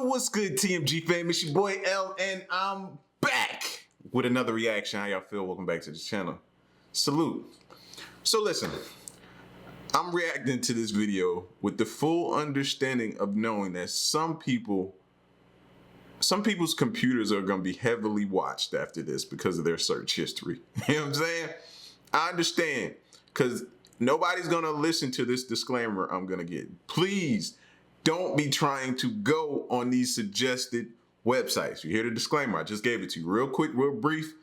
What's good, TMG fam? It's your boy L, and I'm back with another reaction. How y'all feel? Welcome back to the channel. Salute. So listen, I'm reacting to this video with the full understanding of knowing that some people's computers are going to be heavily watched after this because of their search history. You know what I'm saying? I understand, because nobody's going to listen to this disclaimer I'm going to get. Please don't be trying to go on these suggested websites. You hear the disclaimer? I just gave it to you real quick, real brief,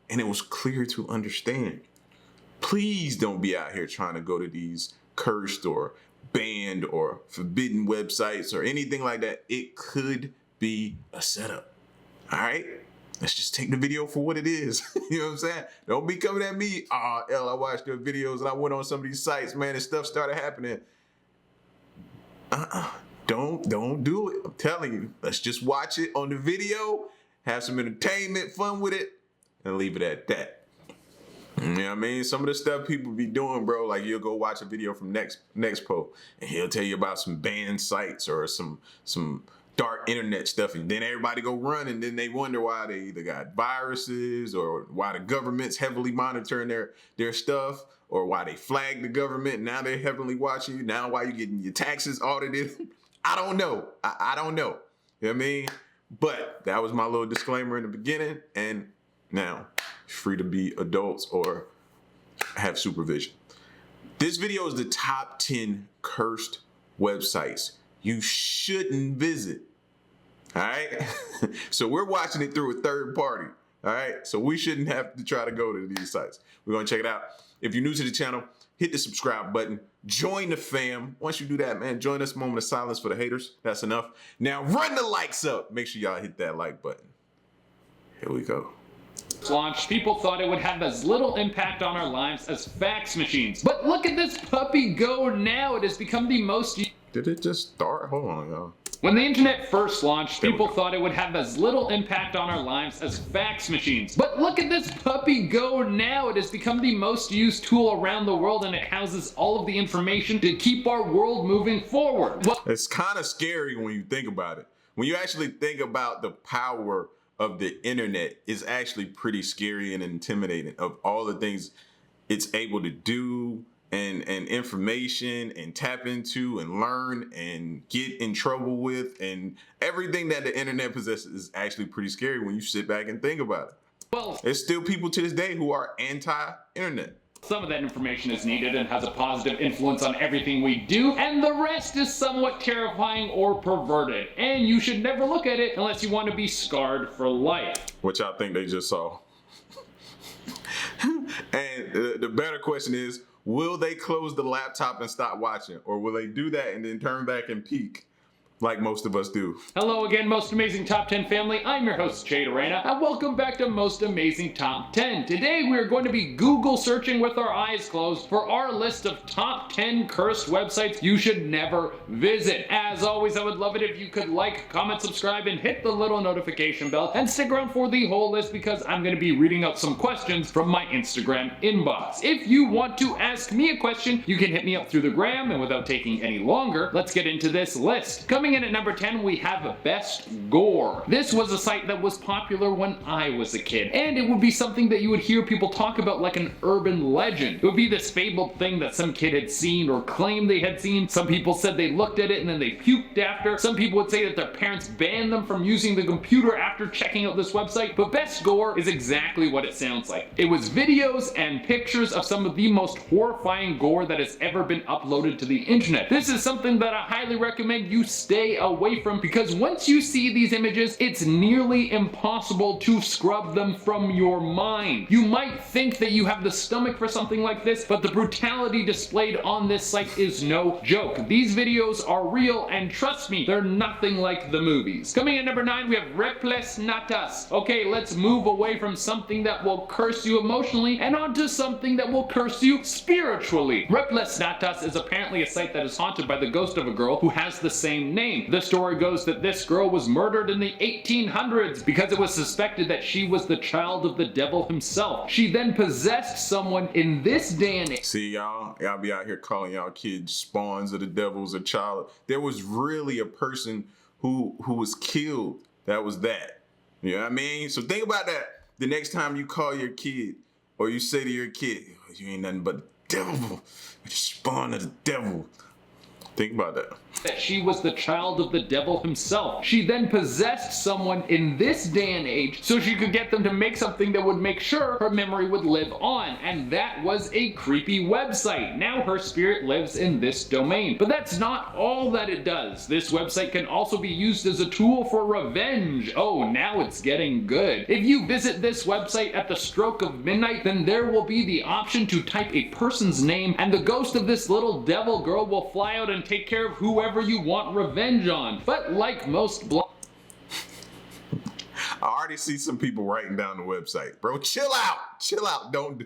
and it was clear to understand. Please don't be out here trying to go to these cursed or banned or forbidden websites or anything like that. It could be a setup. All right? Let's just take the video for what it is. You know what I'm saying? Don't be coming at me. L, I watched your videos and I went on some of these sites, man, and stuff started happening. Don't do it. I'm telling you. Let's just watch it on the video, have some entertainment, fun with it, and leave it at that. You know what I mean? Some of the stuff people be doing, bro, like you'll go watch a video from Nexpo, and he'll tell you about some banned sites or some dark internet stuff, and then everybody go run, and then they wonder why they either got viruses or why the government's heavily monitoring their stuff, or why they flagged the government. Now they're heavily watching you. Now why you getting your taxes audited? I don't know. I don't know. You know what I mean? But that was my little disclaimer in the beginning, and now free to be adults or have supervision. This video is the top 10 cursed websites you shouldn't visit. All right? So we're watching it through a third party. All right? So we shouldn't have to try to go to these sites. We're going to check it out. If you're new to the channel, hit the subscribe button. Join the fam. Once you do that, man, join us. Moment of silence for the haters. That's enough. Now run the likes up. Make sure y'all hit that like button. Here we go. Launch, people thought it would have as little impact on our lives as fax machines. But look at this puppy go now. It has become the most... Did it just start? Hold on, y'all. When the internet first launched, people thought it would have as little impact on our lives as fax machines. But look at this puppy go now. It has become the most used tool around the world, and it houses all of the information to keep our world moving forward. Well, it's kind of scary when you think about it. When you actually think about the power of the internet, is actually pretty scary and intimidating, of all the things it's able to do, and information and tap into and learn and get in trouble with, and everything that the internet possesses is actually pretty scary when you sit back and think about it. Well, there's still people to this day who are anti-internet. Some of that information is needed and has a positive influence on everything we do, and the rest is somewhat terrifying or perverted. And you should never look at it unless you want to be scarred for life. Which I think they just saw. And the better question is, will they close the laptop and stop watching? Or will they do that and then turn back and peek like most of us do? Hello again, Most Amazing Top 10 family. I'm your host, Jade Arena, and welcome back to Most Amazing Top 10. Today we are going to be Google searching with our eyes closed for our list of top 10 cursed websites you should never visit. As always, I would love it if you could like, comment, subscribe, and hit the little notification bell, and stick around for the whole list because I'm going to be reading out some questions from my Instagram inbox. If you want to ask me a question, you can hit me up through the gram, and without taking any longer, let's get into this list. Coming in at number 10, we have Best Gore. This was a site that was popular when I was a kid, and it would be something that you would hear people talk about like an urban legend. It would be this fabled thing that some kid had seen or claimed they had seen. Some people said they looked at it and then they puked after. Some people would say that their parents banned them from using the computer after checking out this website. But Best Gore is exactly what it sounds like. It was videos and pictures of some of the most horrifying gore that has ever been uploaded to the internet. This is something that I highly recommend you stay away from, because once you see these images, it's nearly impossible to scrub them from your mind. You might think that you have the stomach for something like this, but the brutality displayed on this site is no joke. These videos are real, and trust me, they're nothing like the movies. Coming in number 9, we have Notus. Okay, let's move away from something that will curse you emotionally and onto something that will curse you spiritually. Notus is apparently a site that is haunted by the ghost of a girl who has the same name. The story goes that this girl was murdered in the 1800s because it was suspected that she was the child of the devil himself. She then possessed someone in this day and age. See, y'all be out here calling y'all kids spawns of the devils or child. There was really a person who was killed. That was that. You know what I mean? So think about that the next time you call your kid or you say to your kid, you ain't nothing but the devil. You're the spawn of the devil. Think about that. That she was the child of the devil himself. She then possessed someone in this day and age so she could get them to make something that would make sure her memory would live on, and that was a creepy website. Now her spirit lives in this domain. But that's not all that it does. This website can also be used as a tool for revenge. Oh, now it's getting good. If you visit this website at the stroke of midnight, then there will be the option to type a person's name, and the ghost of this little devil girl will fly out and take care of whoever you want revenge on. But like most I already see some people writing down the website. Bro, chill out. Don't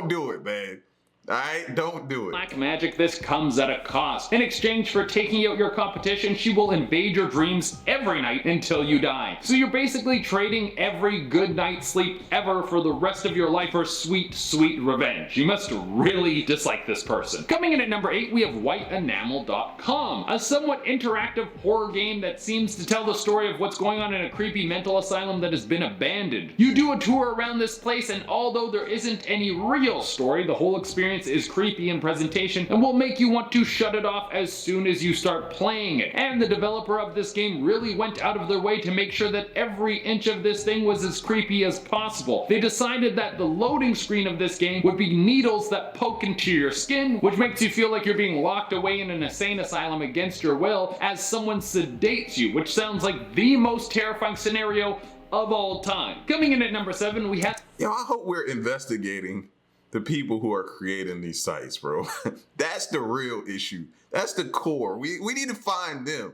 do it, man. All right, don't do it. black magic, this comes at a cost. In exchange for taking out your competition, she will invade your dreams every night until you die. So you're basically trading every good night's sleep ever for the rest of your life for sweet, sweet revenge. You must really dislike this person. Coming in at number 8, we have whiteenamel.com, a somewhat interactive horror game that seems to tell the story of what's going on in a creepy mental asylum that has been abandoned. You do a tour around this place, and although there isn't any real story, the whole experience is creepy in presentation and will make you want to shut it off as soon as you start playing it. And the developer of this game really went out of their way to make sure that every inch of this thing was as creepy as possible. They decided that the loading screen of this game would be needles that poke into your skin, which makes you feel like you're being locked away in an insane asylum against your will as someone sedates you, which sounds like the most terrifying scenario of all time. Coming in at number 7, we have... I hope we're investigating the people who are creating these sites, bro. That's the real issue. That's the core. We need to find them.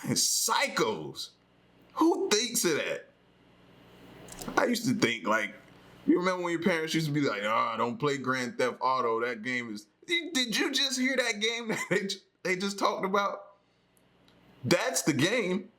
Psychos. Who thinks of that? I used to think, like, you remember when your parents used to be like, don't play Grand Theft Auto. That game is... Did you just hear that game that they just talked about? That's the game.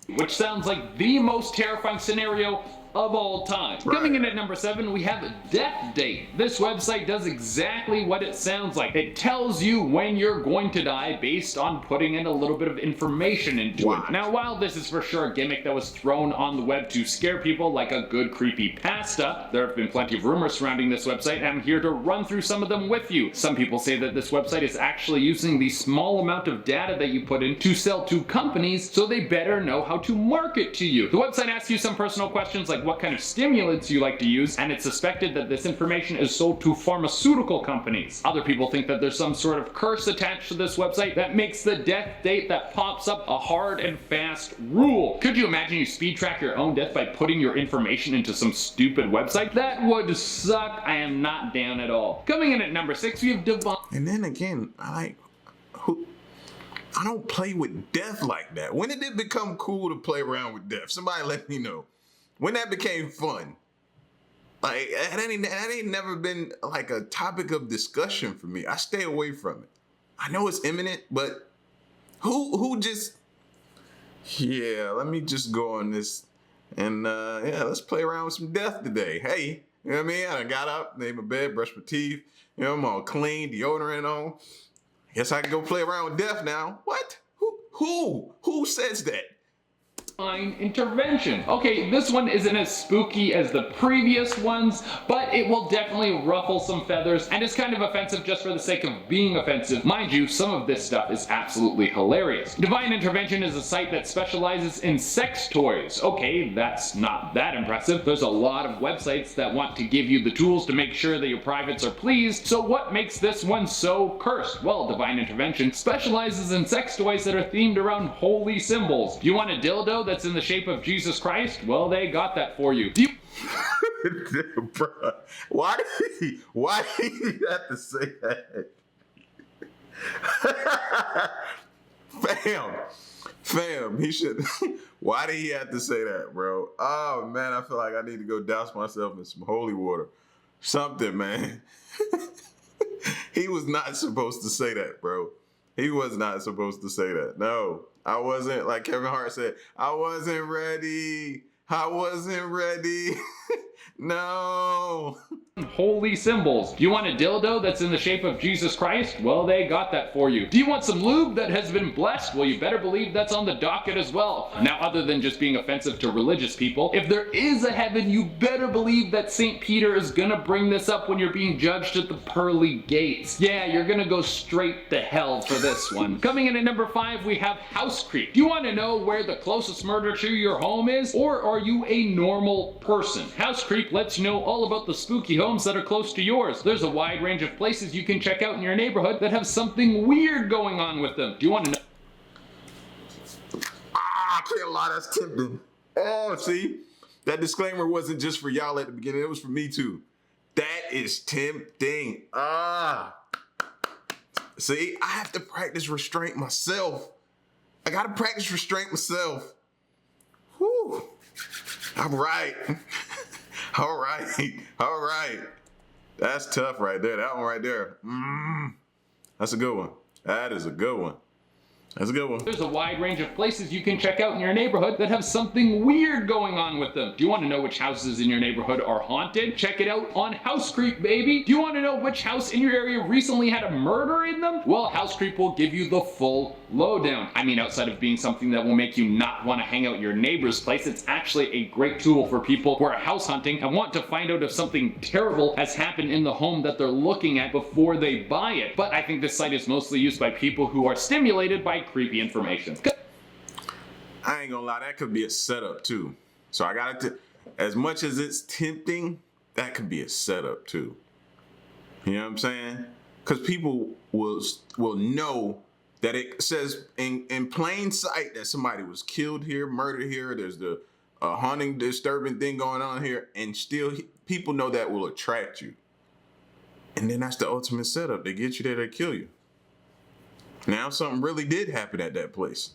Which sounds like the most terrifying scenario of all time. Right. Coming in at number 7, we have Death Date. This website does exactly what it sounds like. It tells you when you're going to die based on putting in a little bit of information into it. Now, while this is for sure a gimmick that was thrown on the web to scare people like a good creepypasta, there have been plenty of rumors surrounding this website, and I'm here to run through some of them with you. Some people say that this website is actually using the small amount of data that you put in to sell to companies, so they better know how to market to you. The website asks you some personal questions like what kind of stimulants you like to use, and it's suspected that this information is sold to pharmaceutical companies. Other people think that there's some sort of curse attached to this website that makes the death date that pops up a hard and fast rule. Could you imagine you speed track your own death by putting your information into some stupid website? That would suck. I am not down at all. Coming in at number 6, we have Divine. And then again, I don't play with death like that. When did it become cool to play around with death? Somebody let me know. When that became fun. Like, that ain't never been like a topic of discussion for me. I stay away from it. I know it's imminent, but who just, let me just go on this and let's play around with some death today. Hey, you know what I mean? I got up, made my bed, brushed my teeth, I'm all clean, deodorant on. Guess I can go play around with death now. What? Who says that? Intervention. Okay, this one isn't as spooky as the previous ones, but it will definitely ruffle some feathers and is kind of offensive just for the sake of being offensive. Mind you, some of this stuff is absolutely hilarious. Divine Intervention is a site that specializes in sex toys. Okay, that's not that impressive. There's a lot of websites that want to give you the tools to make sure that your privates are pleased, so what makes this one so cursed? Well, Divine Intervention specializes in sex toys that are themed around holy symbols. Do you want a dildo that's in the shape of Jesus Christ? Well, they got that for you. Bruh, why did he have to say that? Fam, he should. Why did he have to say that, bro? Oh man, I feel like I need to go douse myself in some holy water. Something, man. He was not supposed to say that, bro. He was not supposed to say that. No, I wasn't, like Kevin Hart said, I wasn't ready. No. Holy symbols. Do you want a dildo that's in the shape of Jesus Christ? Well, they got that for you. Do you want some lube that has been blessed? Well, you better believe that's on the docket as well. Now, other than just being offensive to religious people, if there is a heaven, you better believe that St. Peter is gonna bring this up when you're being judged at the pearly gates. Yeah, you're gonna go straight to hell for this one. Coming in at number 5, we have house creep. Do you want to know where the closest murder to your home is? Or are you a normal person? House creep lets you know all about the spooky homes that are close to yours. There's a wide range of places you can check out in your neighborhood that have something weird going on with them. Do you want to know? I can't lie, that's tempting. Oh, see? That disclaimer wasn't just for y'all at the beginning, it was for me too. That is tempting. See, I have to practice restraint myself. I gotta practice restraint myself. Whew. All right. All right. That's tough right there. That one right there. That's a good one. That is a good one. That's a good one. There's a wide range of places you can check out in your neighborhood that have something weird going on with them. Do you want to know which houses in your neighborhood are haunted? Check it out on House Creep, baby. Do you want to know which house in your area recently had a murder in them? Well, House Creep will give you the full lowdown. I mean, outside of being something that will make you not want to hang out at your neighbor's place, it's actually a great tool for people who are house hunting and want to find out if something terrible has happened in the home that they're looking at before they buy it. But I think this site is mostly used by people who are stimulated by creepy information. I ain't gonna lie, that could be a setup too. So I got to, as much as it's tempting, that could be a setup too. You know what I'm saying? Because people will know that it says in plain sight that somebody was killed here, murdered here. There's the haunting, disturbing thing going on here, and still people know that will attract you. And then that's the ultimate setup. They get you there to kill you. Now something really did happen at that place.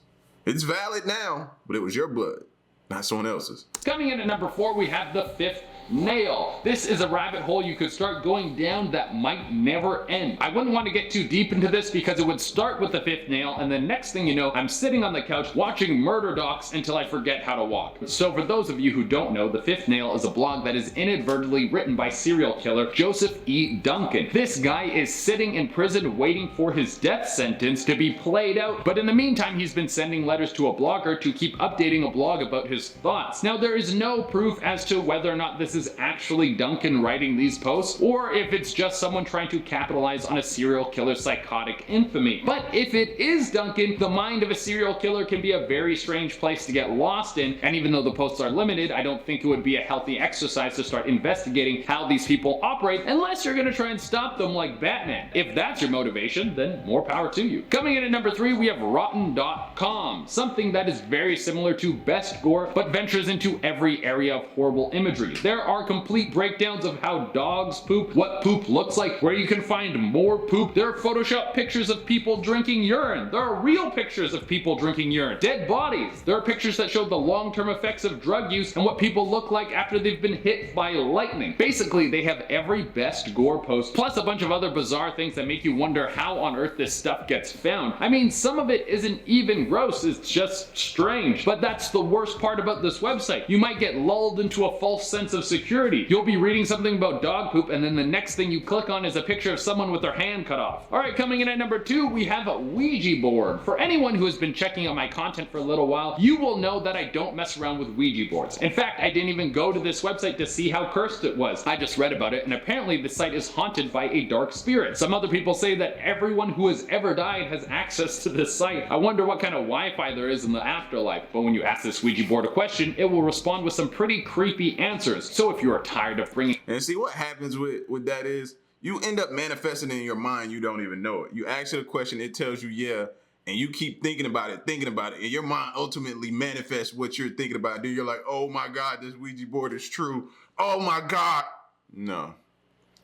It's valid now, but it was your blood, not someone else's. Coming in at number 4, we have the fifth nail. This is a rabbit hole you could start going down that might never end. I wouldn't want to get too deep into this because it would start with the fifth nail, and the next thing you know, I'm sitting on the couch watching murder docs until I forget how to walk. So for those of you who don't know, the fifth nail is a blog that is inadvertently written by serial killer Joseph E. Duncan. This guy is sitting in prison waiting for his death sentence to be played out, but in the meantime he's been sending letters to a blogger to keep updating a blog about his thoughts. Now there is no proof as to whether or not this is actually Duncan writing these posts, or if it's just someone trying to capitalize on a serial killer's psychotic infamy. But if it is Duncan, the mind of a serial killer can be a very strange place to get lost in, and even though the posts are limited, I don't think it would be a healthy exercise to start investigating how these people operate unless you're gonna try and stop them like Batman. If that's your motivation, then more power to you. Coming in at number 3, we have Rotten.com, something that is very similar to Best Gore, but ventures into every area of horrible imagery. There are complete breakdowns of how dogs poop, what poop looks like, where you can find more poop. There are Photoshop pictures of people drinking urine. There are real pictures of people drinking urine. Dead bodies. There are pictures that show the long-term effects of drug use and what people look like after they've been hit by lightning. Basically, they have every Best Gore post, plus a bunch of other bizarre things that make you wonder how on earth this stuff gets found. I mean, some of it isn't even gross, it's just strange. But that's the worst part about this website. You might get lulled into a false sense of security. You'll be reading something about dog poop, and then the next thing you click on is a picture of someone with their hand cut off. Alright, coming in at number 2, we have a Ouija board. For anyone who has been checking out my content for a little while, you will know that I don't mess around with Ouija boards. In fact, I didn't even go to this website to see how cursed it was. I just read about it, and apparently the site is haunted by a dark spirit. Some other people say that everyone who has ever died has access to this site. I wonder what kind of Wi-Fi there is in the afterlife. But when you ask this Ouija board a question, it will respond with some pretty creepy answers. So if you are tired of bringing... And see what happens with that is you end up manifesting in your mind, you don't even know it. You ask it a question, it tells you yeah, and you keep thinking about it, and your mind ultimately manifests what you're thinking about. Then you're like, oh my God, this Ouija board is true. Oh my God. No,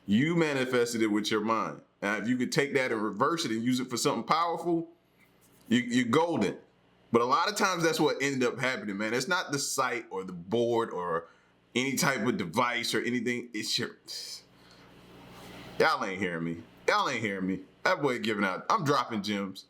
you manifested it with your mind. Now, if you could take that and reverse it and use it for something powerful, you're golden. But a lot of times that's what ended up happening, man. It's not the site or the board or any type of device or anything. It's your... Y'all ain't hearing me. That boy giving out. I'm dropping gems.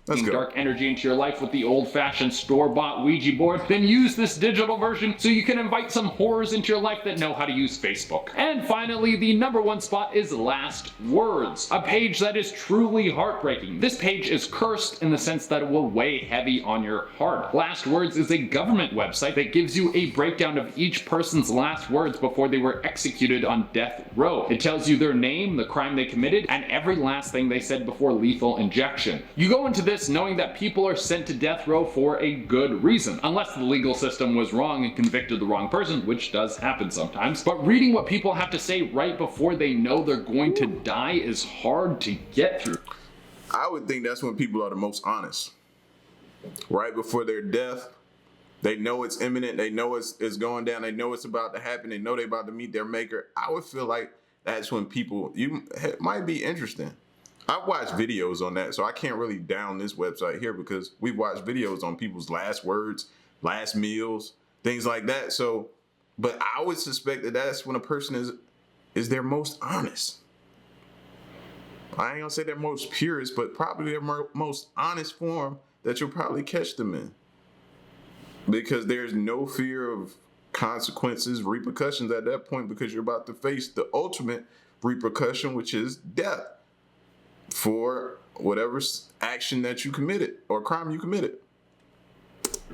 Let's go. Dark energy into your life with the old-fashioned store-bought Ouija board, then use this digital version so you can invite some horrors into your life that know how to use Facebook. And finally, the #1 spot is Last Words, a page that is truly heartbreaking. This page is cursed in the sense that it will weigh heavy on your heart. Last Words is a government website that gives you a breakdown of each person's last words before they were executed on death row. It tells you their name, the crime they committed, and every last thing they said before lethal injection. You go into this knowing that people are sent to death row for a good reason, unless the legal system was wrong and convicted the wrong person, which does happen sometimes. But reading what people have to say right before they know they're going to die is hard to get through. I would think that's when people are the most honest. Right before their death, they know it's imminent, they know it's going down, they know it's about to happen, they know they're about to meet their maker. I would feel like that's when people, it might be interesting. I've watched videos on that, so I can't really down this website here because we've watched videos on people's last words, last meals, things like that. So, but I would suspect that that's when a person is their most honest. I ain't gonna say their most purest, but probably their most honest form that you'll probably catch them in. Because there's no fear of consequences, repercussions at that point, because you're about to face the ultimate repercussion, which is death for whatever action that you committed or crime you committed.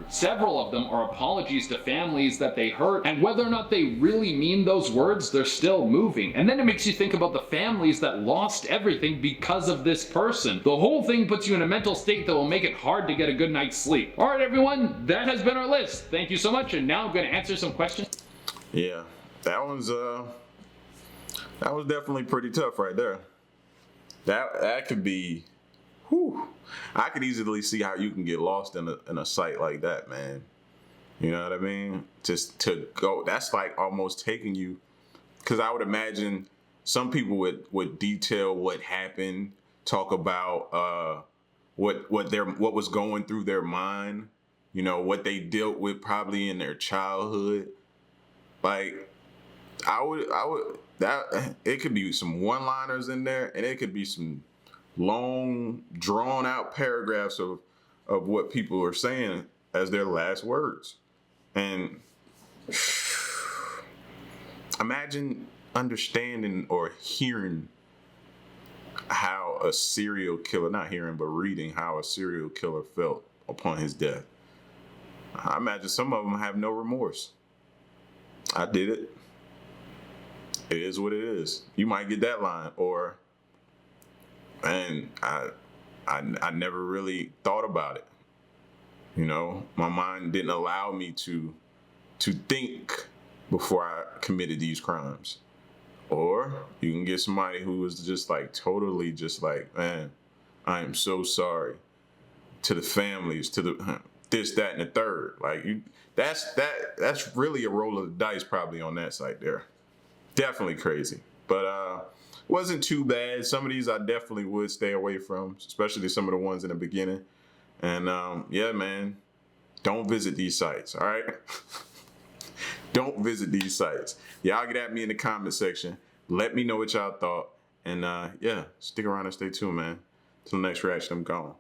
Several of them are apologies to families that they hurt, and whether or not they really mean those words, they're still moving. And then it makes you think about the families that lost everything because of this person. The whole thing puts you in a mental state that will make it hard to get a good night's sleep. All right, everyone, that has been our list. Thank you so much, and now I'm going to answer some questions. Yeah, that was definitely pretty tough right there. That could be, whew. I could easily see how you can get lost in a site like that, man. You know what I mean? Just to go, that's like almost taking you, because I would imagine some people would detail what happened, talk about what was going through their mind, you know, what they dealt with probably in their childhood. Like, I would that it could be some one-liners in there, and it could be some long, drawn-out paragraphs of what people are saying as their last words. And imagine understanding or hearing how a serial killer, not hearing, but reading how a serial killer felt upon his death. I imagine some of them have no remorse. I did it. It is what it is. You might get that line, or, and I never really thought about it. You know, my mind didn't allow me to think before I committed these crimes. Or you can get somebody who was just like totally just like, man, I am so sorry to the families, to the this, that, and the third. Like that's really a roll of the dice probably on that site there. Definitely crazy, but wasn't too bad. Some of these I definitely would stay away from, especially some of the ones in the beginning. And yeah, man, don't visit these sites, all right? Don't visit these sites. Y'all get at me in the comment section. Let me know what y'all thought. And yeah, stick around and stay tuned, man. Till the next reaction, I'm gone.